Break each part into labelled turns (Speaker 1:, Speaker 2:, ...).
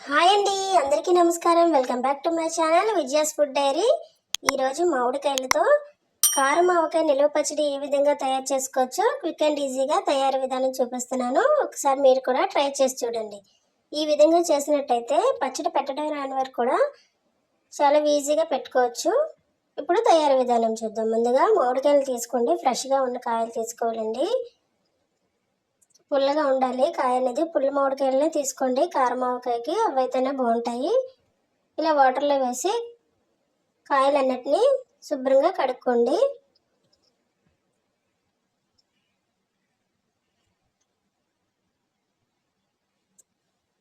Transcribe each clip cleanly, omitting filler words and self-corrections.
Speaker 1: Hi అండి, అందరికీ నమస్కారం. Welcome back to my channel Vijaya's food diary. ఈరోజు మామిడికాయలతో కారం ఆవకాయ నిలువ పచ్చడి ఏ విధంగా తయారు చేసుకోవచ్చో క్విక్ అండ్ ఈజీగా తయారీ విధానం చూపిస్తున్నాను. ఒకసారి మీరు కూడా ట్రై చేసి చూడండి. ఈ విధంగా చేసినట్టయితే పచ్చడి పెట్టడం రాని వారు కూడా చాలా ఈజీగా పెట్టుకోవచ్చు. ఇప్పుడు తయారీ విధానం చూద్దాం. ముందుగా మామిడికాయలు తీసుకోండి. ఫ్రెష్గా ఉన్న కాయలు తీసుకోవాలండి. పుల్లగా ఉండాలి కాయ అనేది. పుల్ల మామిడికాయలనే తీసుకోండి. కారం ఆవకాయకి అవైతేనే బాగుంటాయి. ఇలా వాటర్లో వేసి కాయలన్నిటినీ శుభ్రంగా కడుక్కోండి.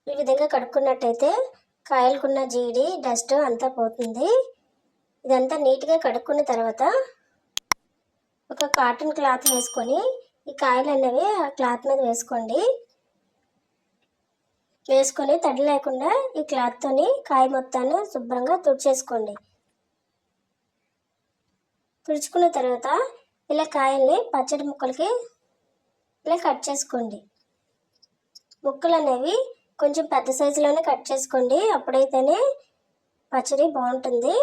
Speaker 1: ఈ విధంగా కడుక్కున్నట్టయితే కాయలకున్న జీడి డస్ట్ అంతా పోతుంది. ఇదంతా నీట్గా కడుక్కున్న తర్వాత ఒక కాటన్ క్లాత్ వేసుకొని ఈ కాయలు అనేవి ఆ క్లాత్ మీద వేసుకొని తడి లేకుండా ఈ క్లాత్తోని కాయ మొత్తాన్ని శుభ్రంగా తుడిచేసుకోండి. తుడుచుకున్న తర్వాత ఇలా కాయల్ని పచ్చడి ముక్కలకి ఇలా కట్ చేసుకోండి. ముక్కలు అనేవి కొంచెం పెద్ద సైజులోనే కట్ చేసుకోండి. అప్పుడైతేనే పచ్చడి బాగుంటుంది.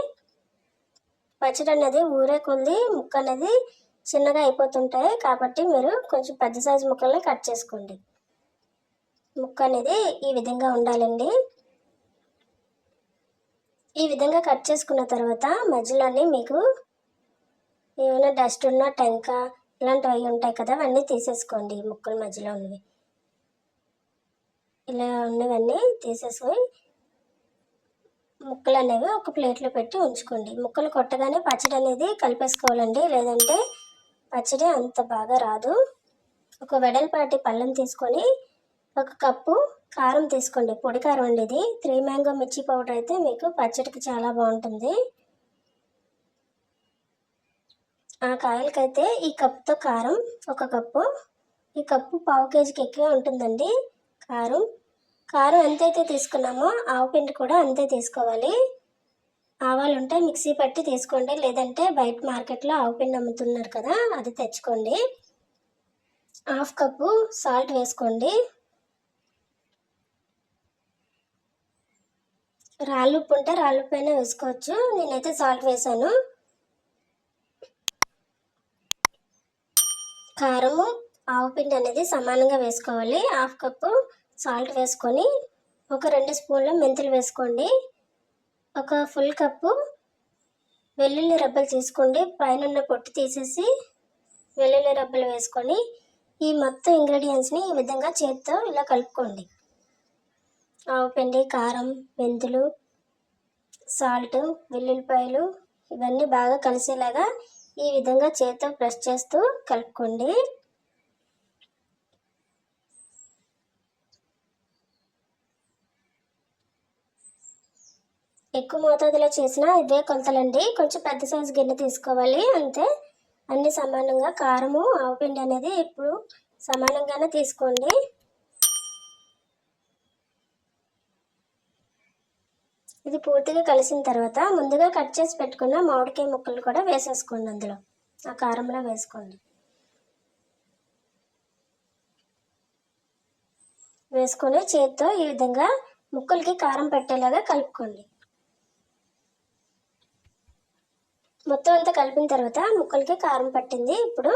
Speaker 1: పచ్చడి అనేది ఊరే కొద్ది ముక్క అనేది చిన్నగా అయిపోతుంటాయి. కాబట్టి మీరు కొంచెం పెద్ద సైజు ముక్కల్ని కట్ చేసుకోండి. ముక్క అనేది ఈ విధంగా ఉండాలండి. ఈ విధంగా కట్ చేసుకున్న తర్వాత మధ్యలోనే మీకు ఏమైనా డస్ట్ ఉన్న టెంక ఇలాంటివి ఉంటాయి కదా, అవన్నీ తీసేసుకోండి. ముక్కల మధ్యలో ఉన్నవి ఇలా ఉన్నవన్నీ తీసేసుకొని ముక్కలు అనేవి ఒక ప్లేట్లో పెట్టి ఉంచుకోండి. ముక్కలు కొట్టగానే పచ్చడి అనేది కలిపేసుకోవాలండి, లేదంటే పచ్చడి అంత బాగా రాదు. ఒక వెడల్పాటి పళ్ళెం తీసుకొని ఒక కప్పు కారం తీసుకోండి. పొడి కారం అండి ఇది. 3 మ్యాంగో మిర్చి పౌడర్ అయితే మీకు పచ్చడికి చాలా బాగుంటుంది. ఆ కాయలకైతే ఈ కప్పుతో కారం ఒక కప్పు, ఈ కప్పు పావు కేజీకి ఎక్కువే ఉంటుందండి. కారం ఎంతైతే తీసుకున్నామో ఆవపిండి కూడా అంతే తీసుకోవాలి. ఆవాలు ఉంటే మిక్సీ పట్టి తీసుకోండి, లేదంటే బయట మార్కెట్లో ఆవపిండి అమ్ముతున్నారు కదా, అది తెచ్చుకోండి. 1/2 కప్పు సాల్ట్ వేసుకోండి. రాళ్ళుప్పు ఉంటే రాళ్ళుప్పు అయినా వేసుకోవచ్చు. నేనైతే సాల్ట్ వేసాను. కారము ఆవపిండి అనేది సమానంగా వేసుకోవాలి. 1/2 కప్పు సాల్ట్ వేసుకొని ఒక 2 స్పూన్ల మెంతులు వేసుకోండి. ఒక ఫుల్ కప్పు వెల్లుల్లి రబ్బలు తీసుకోండి. పైన పొట్టు తీసేసి వెల్లుల్లి రబ్బలు వేసుకొని ఈ మొత్తం ఇంగ్రీడియంట్స్ని ఈ విధంగా చేతితో ఇలా కలుపుకోండి. ఆవపిండి, కారం, మెంతులు, సాల్ట్, వెల్లుల్లిపాయలు ఇవన్నీ బాగా కలిసేలాగా ఈ విధంగా చేతితో ప్రెస్ చేస్తూ కలుపుకోండి. ఎక్కువ మోతాదులో చేసినా ఇదే కొలతలండి. కొంచెం పెద్ద సైజు గిన్నె తీసుకోవాలి అంతే. అన్ని సమానంగా కారము ఆవపిండి అనేది ఇప్పుడు సమానంగానే తీసుకోండి. ఇది పూర్తిగా కలిసిన తర్వాత ముందుగా కట్ చేసి పెట్టుకున్న మామిడికాయ ముక్కలు కూడా వేసేసుకోండి. అందులో ఆ కారంలో వేసుకోండి. వేసుకొని చేతితో ఈ విధంగా ముక్కలకి కారం పెట్టేలాగా కలుపుకోండి. మొత్తం అంతా కలిపిన తర్వాత ముక్కలకి కారం పట్టింది. ఇప్పుడు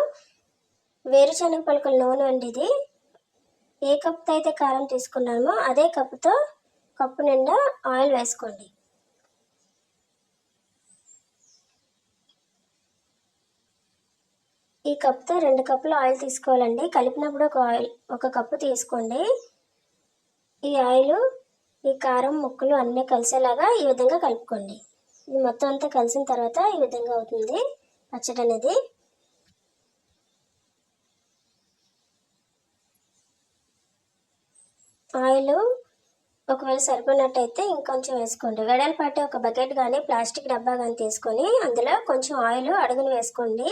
Speaker 1: వేరుశనగ పలుకుల నూనె అండి ఇది. ఏ కప్పుతో అయితే కారం తీసుకున్నామో అదే కప్పుతో కప్పు నిండా ఆయిల్ వేసుకోండి. ఈ కప్తో 2 కప్పులు ఆయిల్ తీసుకోవాలండి. కలిపినప్పుడు ఒక కప్పు తీసుకోండి. ఈ ఆయిల్ ఈ కారం ముక్కలు అన్నీ కలిసేలాగా ఈ విధంగా కలుపుకోండి. ఇది మొత్తం అంతా కలిసిన తర్వాత ఈ విధంగా అవుతుంది పచ్చడి అనేది. ఆయిల్ ఒకవేళ సరిపోయినట్టయితే ఇంకొంచెం వేసుకోండి. వెడల్పాటి ఒక బకెట్ కానీ ప్లాస్టిక్ డబ్బా కానీ తీసుకొని అందులో కొంచెం ఆయిల్ అడుగున వేసుకోండి.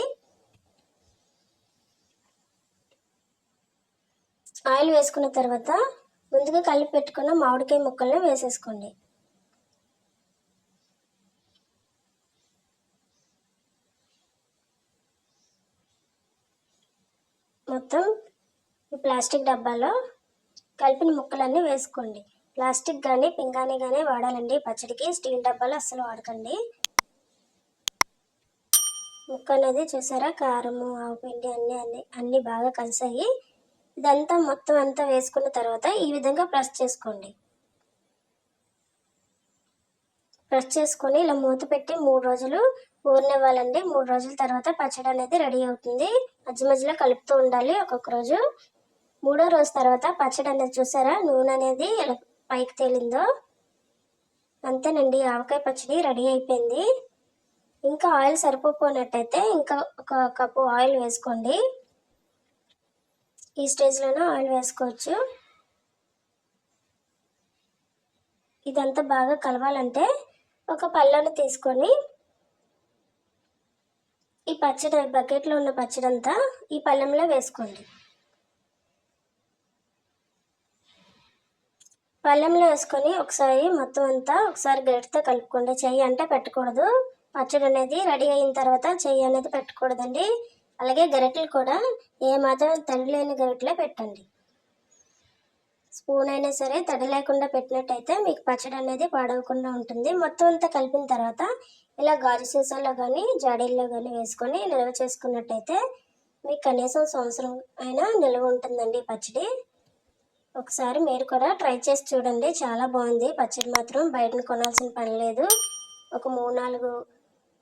Speaker 1: ఆయిల్ వేసుకున్న తర్వాత ముందుగా కలిపి పెట్టుకున్న మామిడికాయ ముక్కలను వేసేసుకోండి. మొత్తం ఈ ప్లాస్టిక్ డబ్బాలో కలిపిన ముక్కలన్నీ వేసుకోండి. ప్లాస్టిక్ కానీ పింగాణి కానీ వాడాలండి పచ్చడికి. స్టీల్ డబ్బాలు అస్సలు వాడకండి. ముక్క అనేది చూసారా, కారము ఆవపిండి అన్నీ బాగా కలిసాయి. ఇదంతా మొత్తం అంతా వేసుకున్న తర్వాత ఈ విధంగా ప్రెస్ చేసుకోండి. ప్రెస్ చేసుకొని ఇలా మూత పెట్టి 3 రోజులు ఊరనివ్వాలండి. 3 రోజుల తర్వాత పచ్చడి అనేది రెడీ అవుతుంది. మధ్య మధ్యలో కలుపుతూ ఉండాలి ఒక్కొక్క రోజు. 3వ రోజు తర్వాత పచ్చడి అనేది చూసారా, నూనె అనేది ఇలా పైకి తేలిందో. అంతేనండి, ఆవకాయ పచ్చడి రెడీ అయిపోయింది. ఇంకా ఆయిల్ సరిపోయినట్టయితే ఇంకా ఒక కప్పు ఆయిల్ వేసుకోండి. ఈ స్టేజ్లోనే ఆయిల్ వేసుకోవచ్చు. ఇదంతా బాగా కలవాలంటే ఒక పళ్ళను తీసుకొని ఈ పచ్చడి బకెట్లో ఉన్న పచ్చడి అంతా ఈ పళ్ళెంలో వేసుకోండి. పళ్ళెంలో వేసుకొని ఒకసారి మొత్తం అంతా ఒకసారి గరిటెతో కలుపుకోండి. చెయ్యి అంటే పెట్టకూడదు. పచ్చడి అనేది రెడీ అయిన తర్వాత చెయ్యి అనేది పెట్టకూడదండి. అలాగే గరిటెలు కూడా ఏమాత్రం తడి లేని గరిటెలే పెట్టండి. స్పూన్ అయినా సరే తడి లేకుండా పెట్టినట్టయితే మీకు పచ్చడి అనేది పాడవకుండా ఉంటుంది. మొత్తం అంతా కలిపిన తర్వాత ఇలా గాజు సీసాలో కానీ జాడీల్లో కానీ వేసుకొని నిల్వ చేసుకున్నట్టయితే మీకు కనీసం సంవత్సరం అయినా నిల్వ ఉంటుందండి పచ్చడి. ఒకసారి మీరు కూడా ట్రై చేసి చూడండి, చాలా బాగుంది పచ్చడి మాత్రం. బయటను కొనాల్సిన పని లేదు. ఒక 3-4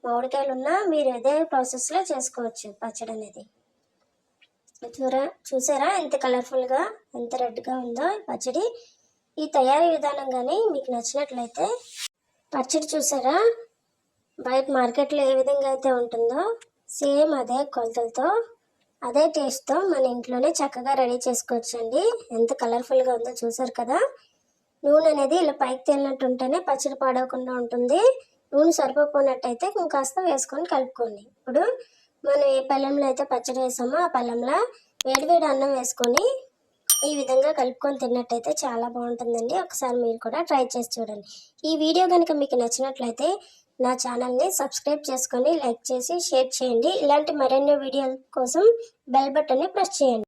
Speaker 1: మామిడికాయలు ఉన్నా మీరు ఇదే ప్రాసెస్లో చేసుకోవచ్చు పచ్చడి అనేది. చూసారా ఎంత కలర్ఫుల్గా, ఎంత రెడ్గా ఉందో పచ్చడి. ఈ తయారీ విధానం కానీ మీకు నచ్చినట్లయితే పచ్చడి చూసారా, బయట మార్కెట్లో ఏ విధంగా అయితే ఉంటుందో సేమ్ అదే కొలతలతో అదే టేస్ట్తో మన ఇంట్లోనే చక్కగా రెడీ చేసుకోవచ్చండి. ఎంత కలర్ఫుల్గా ఉందో చూసారు కదా. నూనె అనేది ఇలా పైకి తేలినట్టు ఉంటేనే పచ్చడి పాడవకుండా ఉంటుంది. నూనె సరిపోయినట్టయితే ఇంకాస్త వేసుకొని కలుపుకోండి. ఇప్పుడు మనం ఏ పళ్ళెంలో అయితే పచ్చడి వేసామో ఆ పళ్ళెంలో వేడివేడి అన్నం వేసుకొని ఈ విధంగా కలుపుకొని తిన్నట్టయితే చాలా బాగుంటుందండి. ఒకసారి మీరు కూడా ట్రై చేసి చూడండి. ఈ వీడియో కనుక మీకు నచ్చినట్లయితే నా ఛానల్ని సబ్స్క్రైబ్ చేసుకొని లైక్ చేసి షేర్ చేయండి. ఇలాంటి మరెన్నో వీడియోల కోసం బెల్ బటన్ని ప్రెస్ చేయండి.